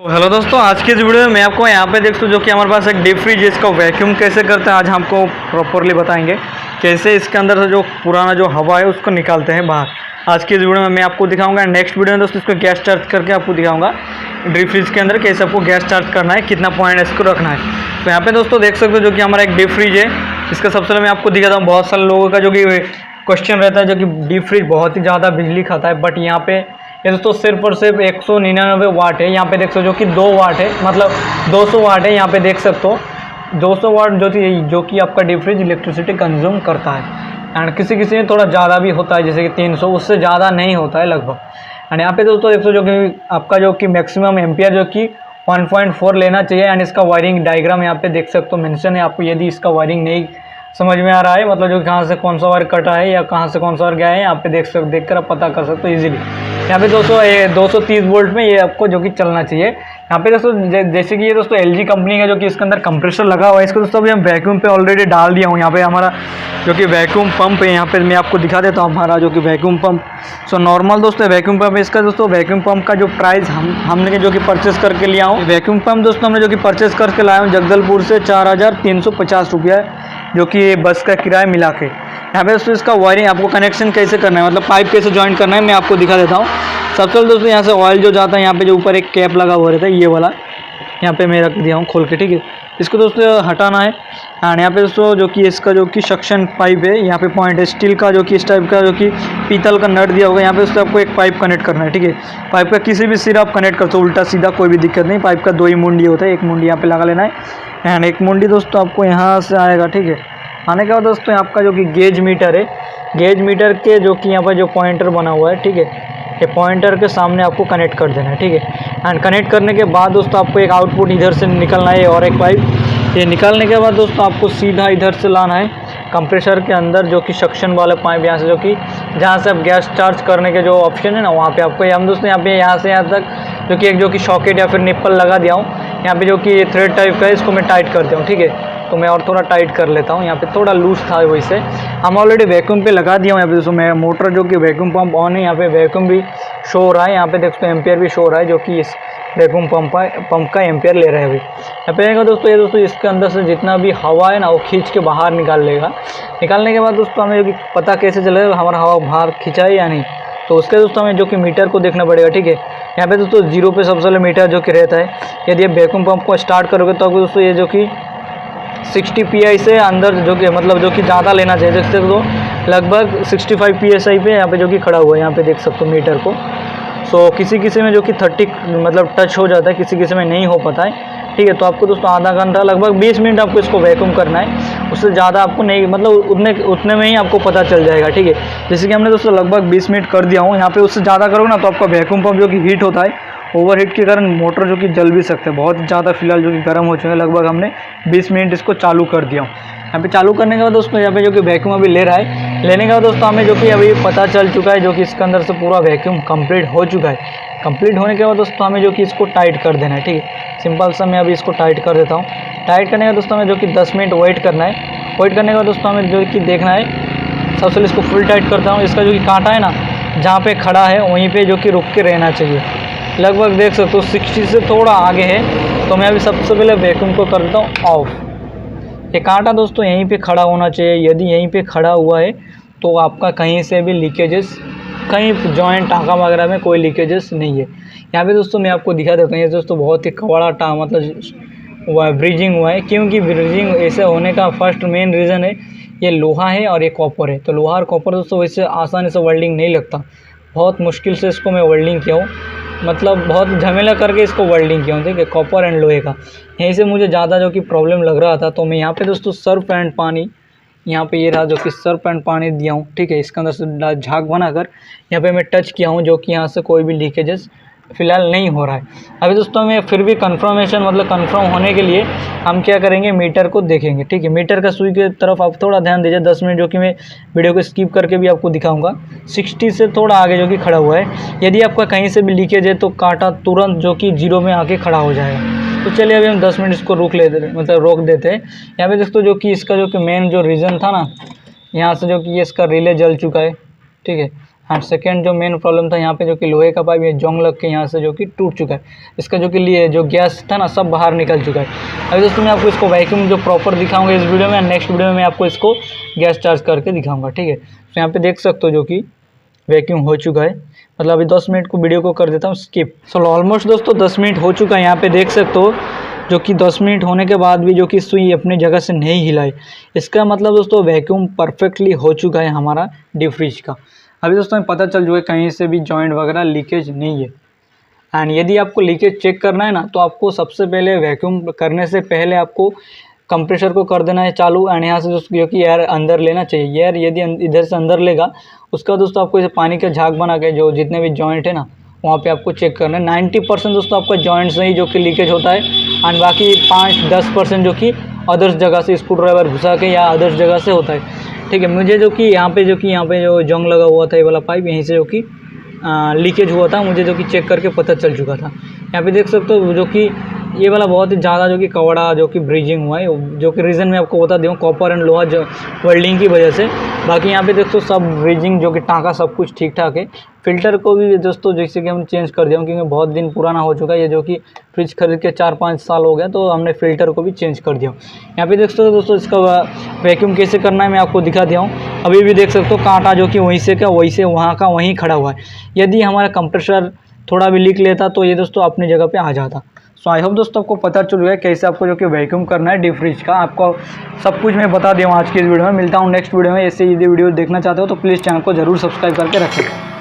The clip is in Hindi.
तो हेलो दोस्तों, आज की इस वीडियो में मैं आपको यहाँ पे देख सकते जो कि हमारे पास एक डीप फ्रीज है। इसका वैक्यूम कैसे करते हैं आज हमको प्रॉपरली बताएंगे। कैसे इसके अंदर से जो पुराना जो हवा है उसको निकालते हैं बाहर। आज की इस वीडियो में मैं आपको दिखाऊंगा। नेक्स्ट वीडियो में दोस्तों इसको गैस चार्ज करके आपको दिखाऊंगा डीप फ्रीज के अंदर कैसे आपको गैस चार्ज करना है, कितना पॉइंट इसको रखना है। तो यहाँ पे दोस्तों देख सकते हो जो कि हमारा एक डीप फ्रीज है। इसका सबसे पहले मैं आपको दिखाता हूँ। बहुत सारे लोगों का जो कि क्वेश्चन रहता है जो कि डीप फ्रीज बहुत ही ज़्यादा बिजली खाता है, बट यहाँ पे ये दोस्तों सिर्फ और सिर्फ 199 वाट है। यहाँ पे देख सकते हो जो कि 2 वाट है, मतलब 200 वाट है। यहाँ पे देख सकते हो 200 वाट जो कि आपका डीप फ्रीज इलेक्ट्रिसिटी कंज्यूम करता है। एंड किसी किसी में थोड़ा ज़्यादा भी होता है, जैसे कि 300, उससे ज़्यादा नहीं होता है लगभग। एंड यहाँ पे दोस्तों देख सकते हो जो कि आपका जो कि मैक्सिमम एम्पियर जो कि 1.4 लेना चाहिए। एंड इसका वायरिंग डायग्राम यहाँ पे देख सकते हो मेंशन है। आपको यदि इसका वायरिंग नहीं समझ में आ रहा है, मतलब जो कहाँ से कौन सा वायर कटा है या कहाँ से कौन सा वायर गया है, यहाँ पे देख कर आप पता कर सकते हो इजीली। यहाँ पे 230 वोल्ट में ये आपको जो कि चलना चाहिए। यहाँ पे दोस्तों जैसे कि ये दोस्तों LG कंपनी का जो कि इसके अंदर कंप्रेसर लगा हुआ है। इसको दोस्तों अभी हम वैक्यूम पे ऑलरेडी डाल दिया हूँ। यहाँ पे हमारा जो कि वैक्यूम पंप है, यहाँ पे मैं आपको दिखा देता हूँ हमारा जो कि वैक्यूम पंप। सो नॉर्मल दोस्तों वैक्यूम पंप है। इसका दोस्तों वैक्यूम पंप का जो प्राइस हमने जो कि परचेस करके लिया हूँ, वैक्यूम पंप दोस्तों हमने जो कि परचेस करके लाया हूँ जगदलपुर से 4350 रुपया है, जो कि बस का किराया मिला के। यहाँ पे दोस्तों इसका वायरिंग आपको कनेक्शन कैसे करना है, मतलब पाइप कैसे ज्वाइन करना है, मैं आपको दिखा देता हूँ। सबसे पहले दोस्तों यहाँ से ऑयल जो जाता है, यहाँ पे जो ऊपर एक कैप लगा हुआ रहता है ये वाला, यहाँ पे मैं रख दिया हूँ खोल के, ठीक है। इसको दोस्तों हटाना है। एंड यहाँ पे दोस्तों जो कि इसका जो कि सक्शन पाइप है, यहाँ पे पॉइंट है स्टील का, जो कि इस टाइप का जो कि पीतल का नट दिया होगा। यहाँ पे दोस्तों आपको एक पाइप कनेक्ट करना है, ठीक है। पाइप का किसी भी सिरा आप कनेक्ट कर सकते हो, उल्टा सीधा कोई भी दिक्कत नहीं। पाइप का 2 ही मुंडी होता है, एक मुंडी यहाँ पे लगा लेना है। एंड एक मुंडी दोस्तों आपको यहाँ से आएगा, ठीक है। आने के बाद दोस्तों आपका जो कि गेज मीटर है, गेज मीटर के जो कि यहाँ पर जो पॉइंटर बना हुआ है, ठीक है, ये पॉइंटर के सामने आपको कनेक्ट कर देना है, ठीक है। एंड कनेक्ट करने के बाद दोस्तों आपको एक आउटपुट इधर से निकलना है और एक पाइप। ये निकालने के बाद दोस्तों आपको सीधा इधर से लाना है कंप्रेसर के अंदर, जो कि सक्शन वाला पाइप यहाँ से, जो कि जहाँ से आप गैस चार्ज करने के जो ऑप्शन है ना, वहाँ पे आपको हम दोस्तों यहाँ से यहाँ तक जो कि एक जो कि सॉकेट या फिर निप्पल लगा दिया हूँ। यहाँ पे जो कि थ्रेड टाइप का है, इसको मैं टाइट कर दिया हूँ, ठीक है। तो मैं और थोड़ा टाइट कर लेता हूँ। यहाँ पे थोड़ा लूज था, वैसे हम ऑलरेडी वैक्यूम पे लगा दिया हूँ। यहाँ पे दोस्तों मैं मोटर जो कि वैक्यूम पंप ऑन है, यहाँ पे वैक्यूम भी शो हो रहा है। यहाँ पे देखते हैं एम्पियर भी शो हो रहा है, जो कि इस वैक्यूम पंप का एम्पियर ले रहा है अभी। यहाँ पे देखा दोस्तों, ये दोस्तों इसके अंदर से जितना भी हवा है ना, वो खींच के बाहर निकाल लेगा। निकालने के बाद दोस्तों हमें जो कि पता कैसे चलेगा हमारा हवा बाहर खींचा है या नहीं, तो उसके दोस्तों हमें जो कि मीटर को देखना पड़ेगा, ठीक है। यहाँ पे दोस्तों 0 पे सबसे पहले मीटर जो कि रहता है। यदि आप वैक्यूम पंप को स्टार्ट करोगे तो आपको दोस्तों ये जो कि 60 PSI से अंदर जो कि मतलब जो कि ज़्यादा लेना चाहिए। देख सकते हो लगभग 65 PSI पे यहाँ पे जो कि खड़ा हुआ है, यहाँ पे देख सकते हो मीटर को। सो किसी किसी में जो कि 30 मतलब टच हो जाता है, किसी किसी में नहीं हो पाता है, ठीक है। तो आपको दोस्तों आधा घंटा लगभग 20 मिनट आपको इसको वैक्यूम करना है। उससे ज़्यादा आपको नहीं, मतलब उतने में ही आपको पता चल जाएगा, ठीक है। जैसे कि हमने दोस्तों लगभग 20 मिनट कर दिया हूँ। यहाँ पे उससे ज़्यादा करोगे ना तो आपका वैक्यूम पंप जो कि हीट होता है, ओवरहीट के कारण मोटर जो कि जल भी सकते हैं। बहुत ज़्यादा फिलहाल जो कि गर्म हो चुके हैं। लगभग हमने 20 मिनट इसको चालू कर दिया हूँ। यहाँ पे चालू करने के बाद दोस्तों यहाँ पे जो कि वैक्यूम अभी ले रहा है। लेने के बाद दोस्तों हमें जो कि अभी पता चल चुका है जो कि इसके अंदर से पूरा वैक्यूम कंप्लीट हो चुका है। कंप्लीट होने के बाद दोस्तों हमें जो कि इसको टाइट कर देना है, ठीक है। सिंपल सा मैं अभी इसको टाइट कर देता हूँ। टाइट करने का दोस्तों हमें जो कि 10 मिनट वेट करना है। वेट करने के बाद दोस्तों हमें जो कि देखना है, सबसे पहले इसको फुल टाइट करता हूँ। इसका जो कि कांटा है ना, जहाँ पे खड़ा है वहीं पे जो कि रुक के रहना चाहिए। लगभग देख सकते हो 60 से थोड़ा आगे है। तो मैं अभी सबसे पहले वैक्यूम को कर देता हूँ ऑफ। ये कांटा दोस्तों यहीं पे खड़ा होना चाहिए। यदि यहीं पे खड़ा हुआ है तो आपका कहीं से भी लीकेजेस, कहीं जॉइंट टाँका वगैरह में कोई लीकेजेस नहीं है। यहाँ पे दोस्तों मैं आपको दिखा देता हूँ। ये दोस्तों बहुत ही कड़ा मतलब ब्रिजिंग हुआ है, क्योंकि ब्रिजिंग ऐसे होने का फर्स्ट मेन रीज़न है ये लोहा है और ये कॉपर है। तो लोहा और कॉपर दोस्तों वैसे आसानी से वेल्डिंग नहीं लगता। बहुत मुश्किल से इसको मैं वेल्डिंग किया हूँ, मतलब बहुत झमेला करके इसको वेल्डिंग किया हूँ, ठीक है। कॉपर एंड लोहे का यहीं से मुझे ज़्यादा जो कि प्रॉब्लम लग रहा था। तो मैं यहाँ पे दोस्तों सर्फ एंड पानी, यहाँ पे ये रहा जो कि सर्फ एंड पानी दिया हूँ, ठीक है। इसके अंदर से झाग बनाकर यहाँ पे मैं टच किया हूँ, जो कि यहाँ से कोई भी लीकेजेस फ़िलहाल नहीं हो रहा है। अभी दोस्तों मैं फिर भी कंफर्मेशन मतलब कंफर्म होने के लिए हम क्या करेंगे, मीटर को देखेंगे, ठीक है। मीटर का सुई की तरफ आप थोड़ा ध्यान दीजिए। 10 मिनट जो कि मैं वीडियो को स्किप करके भी आपको दिखाऊंगा। 60 से थोड़ा आगे जो कि खड़ा हुआ है। यदि आपका कहीं से भी लीकेज है तो कांटा तुरंत जो कि 0 में आके खड़ा हो जाएगा। तो चलिए अभी हम 10 मिनट इसको रोक देते हैं। यहाँ पे दोस्तों जो कि इसका जो कि मेन जो रीज़न था ना, यहाँ से जो कि इसका रिले जल चुका है, ठीक है। एंड सेकेंड जो मेन प्रॉब्लम था यहाँ पे जो कि लोहे का पाइप ये जंग लग के यहाँ से जो कि टूट चुका है, इसका जो कि लिए जो गैस था ना सब बाहर निकल चुका है। अभी दोस्तों मैं आपको इसको वैक्यूम जो प्रॉपर दिखाऊंगा इस वीडियो में, नेक्स्ट वीडियो में मैं आपको इसको गैस चार्ज करके दिखाऊंगा, ठीक है। तो यहाँ पे देख सकते हो जो कि वैक्यूम हो चुका है, मतलब अभी 10 मिनट को वीडियो को कर देता हूँ स्किप। सो ऑलमोस्ट दोस्तों 10 मिनट हो चुका है, यहाँ पे देख सकते हो जो कि 10 मिनट होने के बाद भी जो कि सुई अपनी जगह से नहीं हिलाई, इसका मतलब दोस्तों वैक्यूम परफेक्टली हो चुका है हमारा डीप फ्रिज का। अभी दोस्तों हमें पता चल चुका है कहीं से भी जॉइंट वगैरह लीकेज नहीं है। एंड यदि आपको लीकेज चेक करना है ना, तो आपको सबसे पहले वैक्यूम करने से पहले आपको कंप्रेसर को कर देना है चालू, एंड यहाँ से दोस्तों जो कि एयर अंदर लेना चाहिए। एयर यदि इधर से अंदर लेगा, उसका दोस्तों आपको इसे पानी का झाग बना के जो जितने भी जॉइंट है ना वहाँ पे आपको चेक करना है। 90% दोस्तों आपका जॉइंट से ही जो कि लीकेज होता है, एंड बाकी 5-10% जो कि अदर्स जगह से स्क्रू ड्राइवर घुसा के या अदर्स जगह से होता है, ठीक है। मुझे जो कि यहाँ पे जो जंग लगा हुआ था ये वाला पाइप, यहीं से जो कि लीकेज हुआ था, मुझे जो कि चेक करके पता चल चुका था। यहाँ पे देख सकते हो जो कि ये वाला बहुत ही ज़्यादा जो कि कवड़ा जो कि ब्रीजिंग हुआ है, जो कि रीज़न मैं आपको बता दूँ कॉपर एंड लोहा जो वेल्डिंग की वजह से। बाकी यहाँ पे दोस्तों सब ब्रीजिंग जो कि टाँका सब कुछ ठीक ठाक है। फ़िल्टर को भी दोस्तों जैसे कि हम चेंज कर दिया क्योंकि बहुत दिन पुराना हो चुका है ये, जो कि फ्रिज खरीद के 4-5 साल हो गया, तो हमने फ़िल्टर को भी चेंज कर दिया। यहाँ पे देख सकते हो दोस्तों इसका वैक्यूम कैसे करना है मैं आपको दिखा दिया हूँ। अभी भी देख सकते हो कांटा जो कि वहीं से का वहीं से वहाँ का वहीं खड़ा हुआ है। यदि हमारा कंप्रेसर थोड़ा भी लीक लेता तो ये दोस्तों अपनी जगह पे आ जाता। सो आई होप दोस्तों आपको पता चल गया है कैसे आपको जो कि वैक्यूम करना है डीप फ्रिज का। आपको सब कुछ मैं बता दिया हूँ आज की इस वीडियो में। मिलता हूँ नेक्स्ट वीडियो में। ऐसे यदि वीडियो देखना चाहते हो तो प्लीज़ चैनल को जरूर सब्सक्राइब करके रखें।